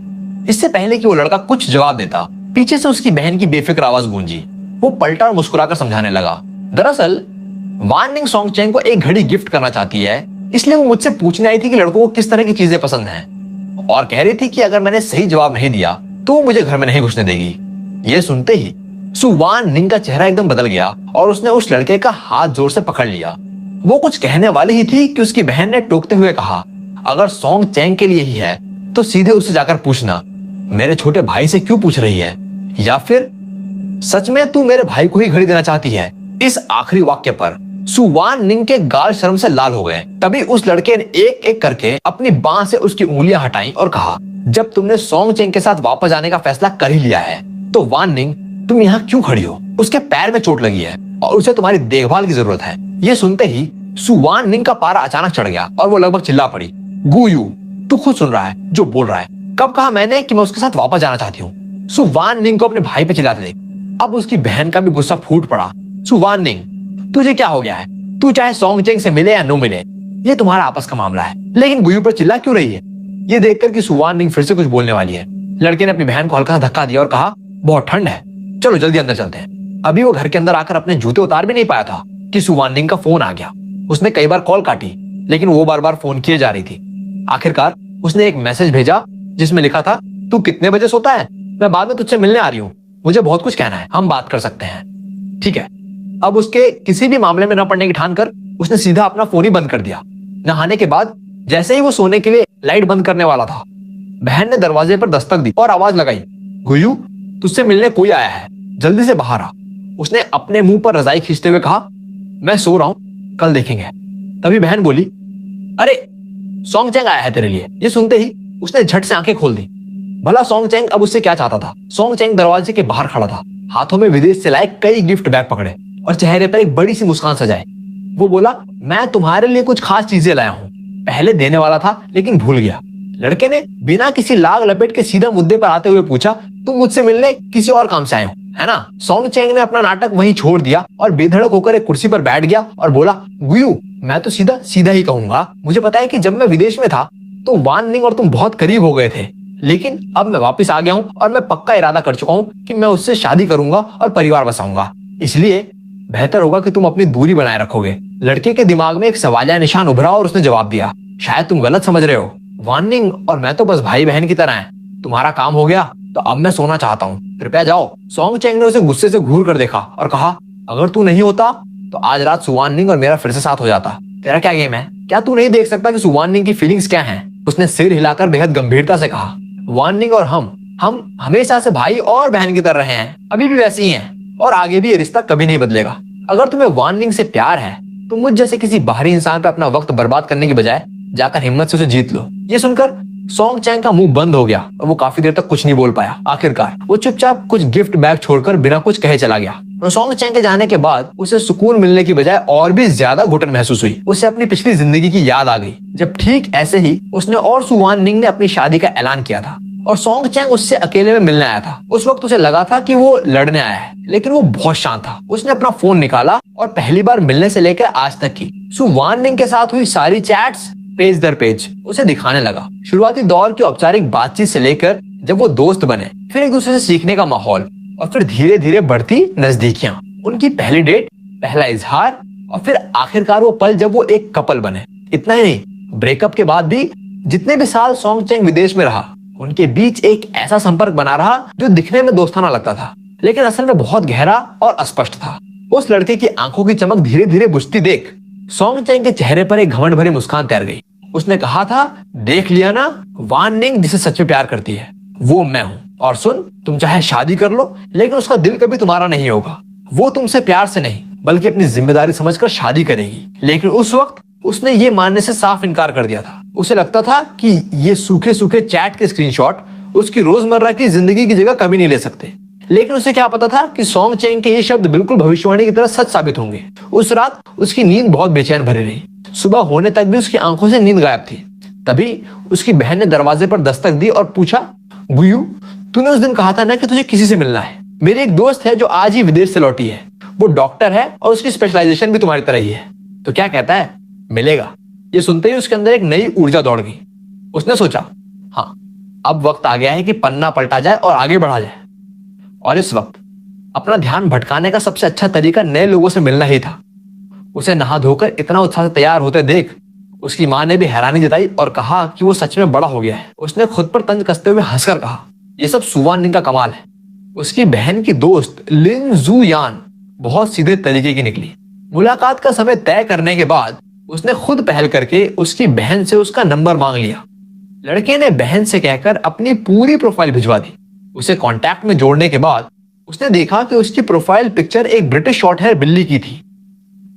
इससे पहले कि वो लड़का कुछ जवाब देता, पीछे से उसकी बहन की बेफिक्र आवाज गूंजी। वो पलटा और मुस्कुराकर समझाने लगा, दरअसल वान निंग सोंग चेंग को एक घड़ी गिफ्ट करना चाहती है, इसलिए वो मुझसे पूछने आई थी कि लड़कों को किस तरह की चीजें पसंद हैं, और कह रही थी कि अगर मैंने सही जवाब नहीं दिया तो वो मुझे घर में नहीं घुसने देगी। ये सुनते ही सु वान निंग का चेहरा एकदम बदल गया और उसने उस लड़के का हाथ जोर से पकड़ लिया। वो कुछ कहने वाली ही थी कि उसकी बहन ने टोकते हुए कहा, अगर सोंग चेंग के लिए ही है तो सीधे उससे जाकर पूछना, मेरे छोटे भाई से क्यों पूछ रही है? या फिर सच में तू मेरे भाई को ही घड़ी देना चाहती है? इस आखिरी वाक्य पर सु वान निंग के गाल शर्म से लाल हो गए। तभी उस लड़के ने एक एक करके अपनी बांह से उसकी उंगलियां हटाई और कहा, जब तुमने सोंग चेंग के साथ वापस जाने का फैसला कर ही लिया है तो वान निंग, तुम यहाँ क्यों खड़ी हो? उसके पैर में चोट लगी है और उसे तुम्हारी देखभाल की जरूरत है। ये सुनते ही सु वान निंग का पारा अचानक चढ़ गया और वो लगभग चिल्ला पड़ी, गुयू, तू खुद सुन रहा है जो बोल रहा है? कब कहा मैंने कि मैं उसके साथ वापस जाना चाहती हूँ? सु वान निंग को अपने भाई पे चिल्लाते देख अब उसकी बहन का भी गुस्सा फूट पड़ा। सु वान निंग, तुझे क्या हो गया है? तू चाहे सोंग चेंग से मिले या न मिले, ये तुम्हारा आपस का मामला है, लेकिन गुयू पर चिल्ला क्यों रही है? ये देखकर कि सु वान निंग फिर से कुछ बोलने वाली है, लड़के ने अपनी बहन को हल्का सा धक्का दिया और कहा, बहुत ठंड है, चलो जल्दी अंदर चलते हैं। अभी वो घर के अंदर आकर अपने जूते उतार भी नहीं पाया था कि सु वान निंग का फोन आ गया। उसने कई बार कॉल काटी, लेकिन वो बार बार फोन किए जा रही थी। आखिरकार उसने एक मैसेज भेजा जिसमें लिखा था, तू कितने बजे सोता है? मैं बाद में तुझसे मिलने आ रही हूँ, मुझे बहुत कुछ कहना है, हम बात कर सकते हैं, ठीक है? अब उसके किसी भी मामले में न पड़ने की ठान कर उसने सीधा अपना फोन ही बंद कर दिया। नहाने के बाद जैसे ही वो सोने के लिए लाइट बंद करने वाला था, बहन ने दरवाजे पर दस्तक दी और आवाज लगाई, गुयू, तुझसे मिलने कोई आया है, जल्दी से बाहर आ। उसने अपने मुंह पर रजाई खींचते हुए कहा, मैं सो रहा हूं, कल देखेंगे। तभी बहन बोली, अरे सोंग चेंग आया है तेरे लिए। ये सुनते ही उसने झट से आंखें खोल दी। भला सोंग चेंग अब उससे क्या चाहता था? सोंग चेंग दरवाजे के बाहर खड़ा था, हाथों में विदेश से लाए कई गिफ्ट बैग पकड़े और चेहरे पर एक बड़ी सी मुस्कान सजाए। वो बोला, मैं तुम्हारे लिए कुछ खास चीजें लाया हूँ। पहले देने वाला था लेकिन भूल गया। लड़के ने बिना किसी लाग लपेट के सीधा मुद्दे पर आते हुए पूछा, तुम मुझसे मिलने किसी और काम से आए हो, है ना? सोंग चेंग ने अपना नाटक वहीं छोड़ दिया और बेधड़क होकर एक कुर्सी पर बैठ गया और बोला, गुयू, मैं तो सीधा सीधा ही कहूंगा, मुझे पता है कि जब मैं विदेश में था तो वान निंग और तुम बहुत करीब हो गए थे, लेकिन अब मैं वापस आ गया हूँ और मैं पक्का इरादा कर चुका हूँ कि मैं उससे शादी करूंगा और परिवार बसाऊंगा। इसलिए बेहतर होगा कि तुम अपनी दूरी बनाए रखोगे। लड़के के दिमाग में एक सवालिया निशान उभरा और उसने जवाब दिया, शायद तुम गलत समझ रहे हो। वार्निंग और मैं तो बस भाई बहन की तरह हैं। तुम्हारा काम हो गया तो अब मैं सोना चाहता हूँ, कृपया जाओ। सोंग चेंग ने उसे गुस्से से घूर कर देखा और कहा, अगर तू नहीं होता तो आज रात सुवाननिंग और मेरा फिर से साथ हो जाता। तेरा क्या गेम है? क्या तू नहीं देख सकता कि सुवाननिंग की फीलिंग्स क्या हैं? उसने सिर हिलाकर बेहद गंभीरता से कहा, वार्निंग और हम हमेशा से भाई और बहन की तरह रहे हैं, अभी भी वैसे ही हैं और आगे भी ये रिश्ता कभी नहीं बदलेगा। अगर तुम्हें वार्निंग से प्यार है तो मुझ जैसे किसी बाहरी इंसान पे अपना वक्त बर्बाद करने की बजाय जाकर हिम्मत से उसे जीत लो। ये सुनकर सोंग चैंग का मुंह बंद हो गया और वो काफी देर तक कुछ नहीं बोल पाया। आखिरकार वो चुपचाप कुछ गिफ्ट बैग छोड़कर बिना कुछ कहे चला गया। सोंग चैंग के जाने के बाद उसे सुकून मिलने की बजाय और भी ज्यादा घुटन महसूस हुई। उसे अपनी पिछली जिंदगी की याद आ गई, जब ठीक ऐसे ही उसने और सुवाननिंग ने अपनी शादी का ऐलान किया था और सोंग चैंग उससे अकेले में मिलने आया था। उस वक्त उसे लगा था कि वो लड़ने आया है, लेकिन वो बहुत शांत था। उसने अपना फोन निकाला और पहली बार मिलने से लेकर आज तक की सुवाननिंग के साथ हुई सारी चैट्स पेज दर पेज उसे दिखाने लगा। शुरुआती दौर की औपचारिक बातचीत से लेकर जब वो दोस्त बने, फिर एक दूसरे से सीखने का माहौल और फिर धीरे धीरे बढ़ती नजदीकियां, उनकी पहली डेट, पहला इजहार और फिर आखिरकार वो पल जब वो एक कपल बने। इतना ही नहीं, ब्रेकअप के बाद भी जितने भी साल सोंग चेंग विदेश में रहा, उनके बीच एक ऐसा संपर्क बना रहा जो दिखने में दोस्ताना लगता था, लेकिन असल में बहुत गहरा और अस्पष्ट था। उस लड़के की आंखों की चमक धीरे धीरे बुझती देख सोंग चेंग के चेहरे पर एक घमंड भरी मुस्कान तैर गई। उसने कहा था, देख लिया ना, वार्निंग जिसे सच में प्यार करती है वो मैं हूँ। और सुन, तुम चाहे शादी कर लो, लेकिन उसका दिल कभी तुम्हारा नहीं होगा। वो तुमसे प्यार से नहीं बल्कि अपनी जिम्मेदारी समझकर शादी करेगी। लेकिन उस वक्त उसने ये मानने से साफ इनकार कर दिया था। उसे लगता था कि ये सूखे सूखे चैट के स्क्रीनशॉट उसकी रोजमर्रा की जिंदगी की जगह कभी नहीं ले सकते। लेकिन उसे क्या पता था कि सोंग चेंग के ये शब्द बिल्कुल भविष्यवाणी की तरह सच साबित होंगे। उस रात उसकी नींद बहुत बेचैन भरी रही। सुबह होने तक भी उसकी आंखों से नींद गायब थी। तभी उसकी बहन ने दरवाजे पर दस्तक दी और पूछा, गुयू, तूने उस दिन कहा था ना कि तुझे किसी से मिलना है। मेरी एक दोस्त है जो आज ही विदेश से लौटी है। वो डॉक्टर है और उसकी स्पेशलाइजेशन भी तुम्हारी तरह ही है। तो क्या कहता है, मिलेगा? ये सुनते ही उसके अंदर एक नई ऊर्जा दौड़ गई। उसने सोचा, हाँ, अब वक्त आ गया है कि पन्ना पलटा जाए और आगे बढ़ा जाए। और इस वक्त अपना ध्यान भटकाने का सबसे अच्छा तरीका नए लोगों से मिलना ही था। उसे नहा धोकर इतना उत्साह से तैयार होते देख उसकी मां ने भी हैरानी जताई और कहा कि वो सच में बड़ा हो गया है। उसने खुद पर तंज कसते हुए हंसकर कहा, यह सब सुवाननिंग का कमाल है। उसकी बहन की दोस्त लिन जू यान बहुत सीधे तरीके की निकली। मुलाकात का समय तय करने के बाद उसने खुद पहल करके उसकी बहन से उसका नंबर मांग लिया। लड़के ने बहन से कहकर अपनी पूरी प्रोफाइल भिजवा दी। उसे कांटेक्ट में जोड़ने के बाद उसने देखा कि उसकी प्रोफाइल पिक्चर एक ब्रिटिश शॉर्ट हेयर बिल्ली की थी।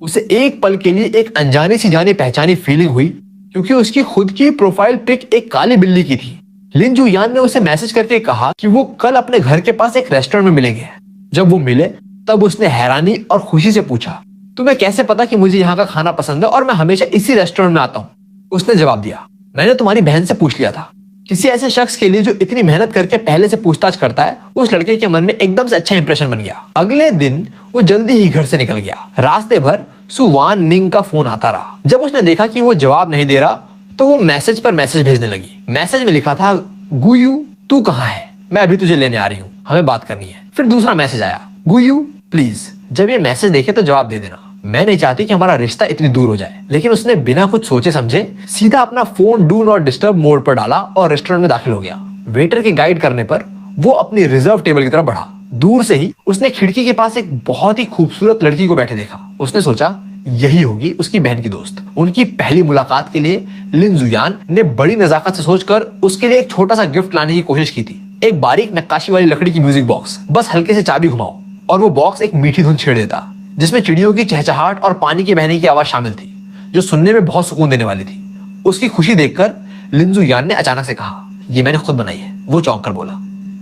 उसे एक पल के लिए एक अनजानी सी जानी पहचानी फीलिंग हुई, क्योंकि उसकी खुद की प्रोफाइल पिक एक काली बिल्ली की थी। लिन जू यान ने उसे मैसेज करके कहा कि वो कल अपने घर के पास एक रेस्टोरेंट में मिलेंगे। जब वो मिले तब उसने हैरानी और खुशी से पूछा, तुम्हें कैसे पता कि मुझे यहाँ का खाना पसंद है और मैं हमेशा इसी रेस्टोरेंट में आता हूँ? उसने जवाब दिया, मैंने तुम्हारी बहन से पूछ लिया था। किसी ऐसे शख्स के लिए जो इतनी मेहनत करके पहले से पूछताछ करता है, उस लड़के के मन में एकदम से अच्छा इंप्रेशन बन गया। अगले दिन वो जल्दी ही घर से निकल गया। रास्ते भर सुवाननिंग का फोन आता रहा। जब उसने देखा कि वो जवाब नहीं दे रहा तो वो मैसेज पर मैसेज भेजने लगी। मैसेज में लिखा था, गुयू, तू कहाँ है? मैं अभी तुझे लेने आ रही हूँ, हमें बात करनी है। फिर दूसरा मैसेज आया, गुयू प्लीज, जब ये मैसेज देखे तो जवाब दे देना, मैं नहीं चाहती कि हमारा रिश्ता इतनी दूर हो जाए। लेकिन उसने बिना कुछ सोचे समझे सीधा अपना phone do not disturb mode पर डाला और रेस्टोरेंट में दाखिल हो गया। वेटर के गाइड करने पर वो अपनी रिजर्व टेबल की तरफ बढ़ा। दूर से ही उसने खिड़की के पास एक बहुत ही खूबसूरत लड़की को बैठे देखा। उसने सोचा यही होगी उसकी बहन की दोस्त। उनकी पहली मुलाकात के लिए लिन जू यान ने बड़ी नजाकत से सोचकर उसके लिए एक छोटा सा गिफ्ट लाने की कोशिश की थी। एक बारीक नक्काशी वाली लकड़ी की म्यूजिक बॉक्स। बस हल्के से चाबी घुमाओ और वो बॉक्स एक मीठी धुन छेड़ देता, जिसमें चिड़ियों की चहचहाट और पानी के बहने की आवाज शामिल थी, जो सुनने में बहुत सुकून देने वाली थी। उसकी खुशी देखकर लिन जू यान ने अचानक से कहा, ये मैंने खुद बनाई है। वो चौंक कर बोला,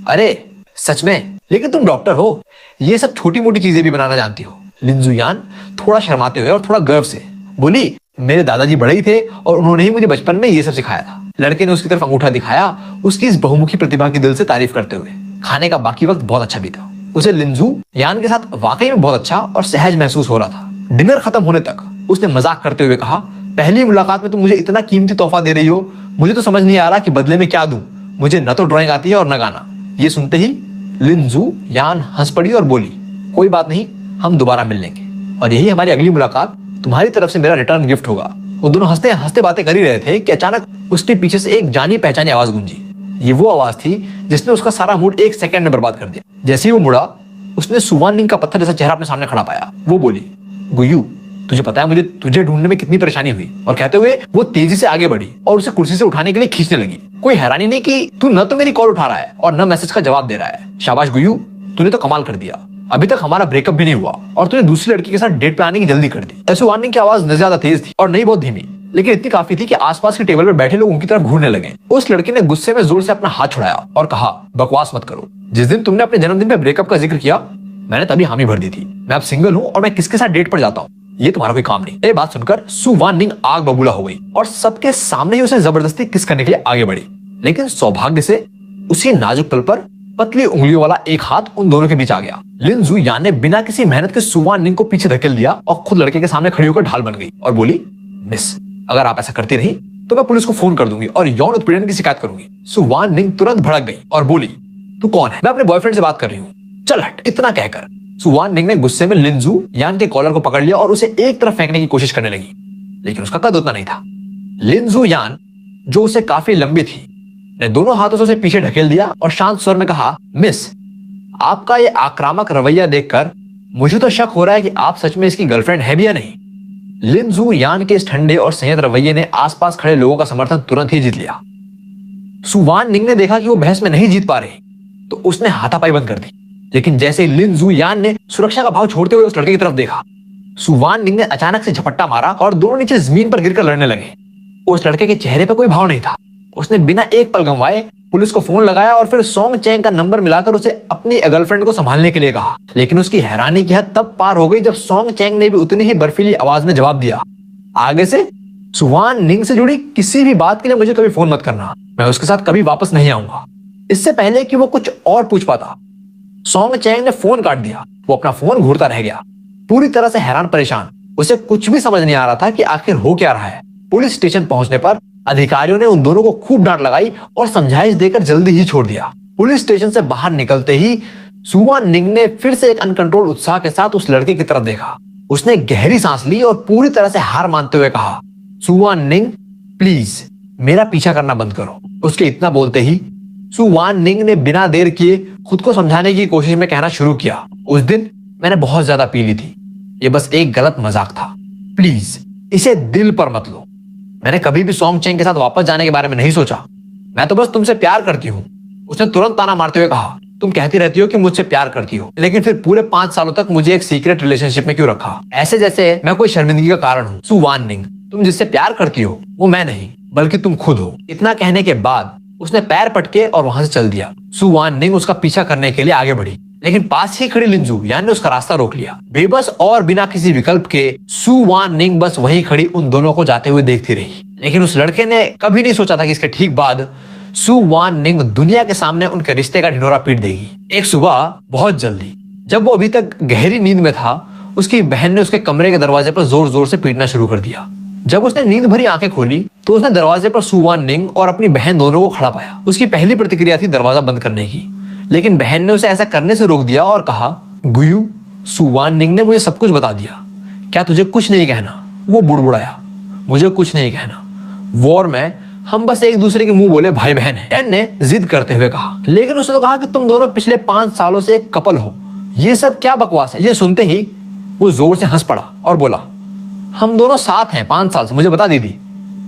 अरे सच में? लेकिन तुम डॉक्टर हो, ये सब छोटी मोटी चीजें भी बनाना जानती हो। लिन जू यान थोड़ा शर्माते हुए और थोड़ा गर्व से बोली, मेरे दादाजी बड़े ही थे और उन्होंने ही मुझे बचपन में ये सब सिखाया था। लड़के ने उसकी तरफ अंगूठा दिखाया, उसकी इस बहुमुखी प्रतिभा की दिल से तारीफ करते हुए। खाने का बाकी वक्त बहुत अच्छा बीता। उसे लिन जू यान के साथ वाकई में बहुत अच्छा और सहज महसूस हो रहा था। डिनर खत्म होने तक उसने मजाक करते हुए कहा, पहली मुलाकात में तुम मुझे इतना कीमती तोहफा दे रही हो, मुझे तो समझ नहीं आ रहा कि बदले में क्या दूं। मुझे न तो ड्राइंग आती है और न गाना। ये सुनते ही लिन जू यान हंस पड़ी और बोली, कोई बात नहीं, हम दोबारा मिल लेंगे। और यही हमारी अगली मुलाकात, तुम्हारी तरफ से मेरा रिटर्न गिफ्ट होगा। वो दोनों हंसते हंसते बातें कर ही रहे थे कि अचानक उसके पीछे से एक जानी पहचानी आवाज गूंजी। ये वो आवाज थी जिसने उसका सारा मूड एक सेकंड में बर्बाद कर दिया। जैसे ही वो मुड़ा, उसने सुवान निंग का पत्थर जैसा चेहरा अपने सामने खड़ा पाया। वो बोली, गुयू, तुझे पता है मुझे तुझे ढूंढने में कितनी परेशानी हुई। और कहते हुए वो तेजी से आगे बढ़ी और उसे कुर्सी से उठाने के लिए खींचने लगी। कोई हैरानी नहीं कि तू न तो मेरी कॉल उठा रहा है और न मैसेज का जवाब दे रहा है। शाबाश गुयू, तूने तो कमाल कर दिया। अभी तक हमारा ब्रेकअप भी नहीं हुआ और तूने दूसरी लड़की के साथ डेट पे आने की जल्दी कर दी। सुवान निंग की आवाज न ज्यादा तेज थी और नहीं बहुत धीमी, लेकिन इतनी काफी थी कि आसपास के टेबल पर बैठे लोग उनकी तरफ घूरने लगे। उस लड़की ने गुस्से में जोर से अपना हाथ छुड़ाया और कहा, बकवास मत करो। जिस दिन तुमने अपने जन्मदिन पे ब्रेकअप का जिक्र किया, मैंने तभी हामी भर दी थी। मैं अब सिंगल हूँ और मैं किसके साथ डेट पर जाता हूँ, ये तुम्हारा कोई काम नहीं। ये बात सुनकर सुवान निंग आग बबूला हो गई और सबके सामने ही उसे जबरदस्ती किस करने के लिए आगे बढ़ी। लेकिन सौभाग्य से उसी नाजुक पल पर पतली उंगलियों वाला एक हाथ उन दोनों के बीच आ गया। लिन जू यान ने बिना किसी मेहनत के सुवान निंग को पीछे धकेल दिया और खुद लड़के के सामने खड़ी होकर ढाल बन गई और बोली, मिस, अगर आप ऐसा करती रही तो मैं पुलिस को फोन कर दूंगी और यौन उत्पीड़न की शिकायत करूंगी। सुवान निंग तुरंत भड़क गई और बोली, तू कौन है? मैं अपने बॉयफ्रेंड से बात कर रही हूँ, चल हट। इतना कहकर सुवान निंग ने गुस्से में लिन जू यान के कॉलर को पकड़ लिया और उसे एक तरफ फेंकने की कोशिश करने लगी, लेकिन उसका कद उतना नहीं था। लिन जू यान, जो उसे काफी लंबी थी, ने दोनों हाथों से उसे पीछे ढकेल दिया और शांत स्वर में कहा, मिस, आपका ये आक्रामक रवैया देखकर मुझे तो शक हो रहा है कि आप सच में इसकी गर्लफ्रेंड है भी या नहीं। लिन जू यान के इस ठंडे और संयत रवैये ने आसपास खड़े लोगों का समर्थन तुरंत ही जीत लिया। सुवान निंग ने देखा कि वो बहस में नहीं जीत पा रही, तो उसने हाथापाई बंद कर दी। लेकिन जैसे लिन जू यान ने सुरक्षा का भाव छोड़ते हुए उस लड़के की तरफ देखा, सुवान निंग ने अचानक से झपट्टा मारा और दोनों नीचे जमीन पर गिरकर लड़ने लगे। उस लड़के के चेहरे पर कोई भाव नहीं था। उसने बिना एक पल गंवाए पुलिस को फोन लगाया और फिर सोंग चेंग का नंबर मिलाकर उसे अपनी गर्लफ्रेंड को संभालने के लिए कहा। लेकिन उसकी हैरानी की हद तब पार हो गई जब सोंग चेंग ने भी उतनी ही बर्फीली आवाज में जवाब दिया, आगे से सुवान निंग से जुड़ी किसी भी बात के लिए मुझे कभी फोन मत करना, मैं उसके साथ कभी वापस नहीं आऊंगा। इससे पहले कि वो कुछ और पूछ पाता, सोंग चेंग ने फोन काट दिया। वो अपना फोन घूरता रह गया, पूरी तरह से हैरान परेशान। उसे कुछ भी समझ नहीं आ रहा था कि आखिर हो क्या रहा है। पुलिस स्टेशन पहुंचने पर अधिकारियों ने उन दोनों को खूब डांट लगाई और समझाइश देकर जल्दी ही छोड़ दिया। पुलिस स्टेशन से बाहर निकलते ही सुवान निंग ने फिर से एक अनकंट्रोल उत्साह के साथ उस लड़के की तरफ देखा। उसने गहरी सांस ली और पूरी तरह से हार मानते हुए कहा, सुवान निंग, प्लीज मेरा पीछा करना बंद करो। उसके इतना बोलते ही सुवान निंग ने बिना देर किए खुद को समझाने की कोशिश में कहना शुरू किया, उस दिन मैंने बहुत ज्यादा पी ली थी, ये बस एक गलत मजाक था, प्लीज इसे दिल पर मत लो। मैंने कभी भी सोंग चेंग के साथ वापस जाने के बारे में नहीं सोचा, मैं तो बस तुमसे प्यार करती हूँ। उसने तुरंत ताना मारते हुए कहा, तुम कहती रहती हो कि मुझसे प्यार करती हो, लेकिन फिर पूरे 5 सालों तक मुझे एक सीक्रेट रिलेशनशिप में क्यों रखा, ऐसे जैसे मैं कोई शर्मिंदगी का कारण हूँ। सुवान निंग, तुम जिससे प्यार करती हो वो मैं नहीं बल्कि तुम खुद हो। इतना कहने के बाद उसने पैर पटके और वहां से चल दिया। सुवान निंग उसका पीछा करने के लिए आगे बढ़ी, लेकिन पास ही खड़ी लिन जू यान ने उसका रास्ता रोक लिया। बेबस और बिना किसी विकल्प के सुवान निंग बस वहीं खड़ी उन दोनों को जाते हुए देखती रही। लेकिन उस लड़के ने कभी नहीं सोचा था कि इसके ठीक बाद सुवान निंग दुनिया के सामने उनके रिश्ते का ढिंढोरा पीट देगी। एक सुबह बहुत जल्दी, जब वो अभी तक गहरी नींद में था, उसकी बहन ने उसके कमरे के दरवाजे पर जोर जोर से पीटना शुरू कर दिया। जब उसने नींद भरी आंखें खोली तो उसने दरवाजे पर सुवान निंग और अपनी बहन दोनों को खड़ा पाया। उसकी पहली प्रतिक्रिया थी दरवाजा बंद करने की, लेकिन बहन ने उसे ऐसा करने से रोक दिया और कहा, गुयू, सुवान निंग ने मुझे सब कुछ बता दिया, क्या तुझे कुछ नहीं कहना? वो बुड़बुड़ाया, मुझे कुछ नहीं कहना, वो और मैं हम बस एक दूसरे के मुंह बोले भाई बहन है, एन ने जिद करते हुए कहा। लेकिन उसने तो कहा कि तुम दोनों पिछले 5 सालों से एक कपल हो, ये सब क्या बकवास है। ये सुनते ही वो जोर से हंस पड़ा और बोला, हम दोनों साथ हैं 5 साल से, मुझे बता दीदी,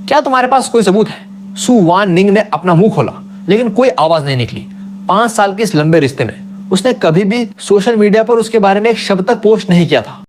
क्या तुम्हारे पास कोई सबूत है? सुवान निंग ने अपना मुंह खोला, लेकिन कोई आवाज नहीं निकली। 5 साल के इस लंबे रिश्ते में उसने कभी भी सोशल मीडिया पर उसके बारे में एक शब्द तक पोस्ट नहीं किया था।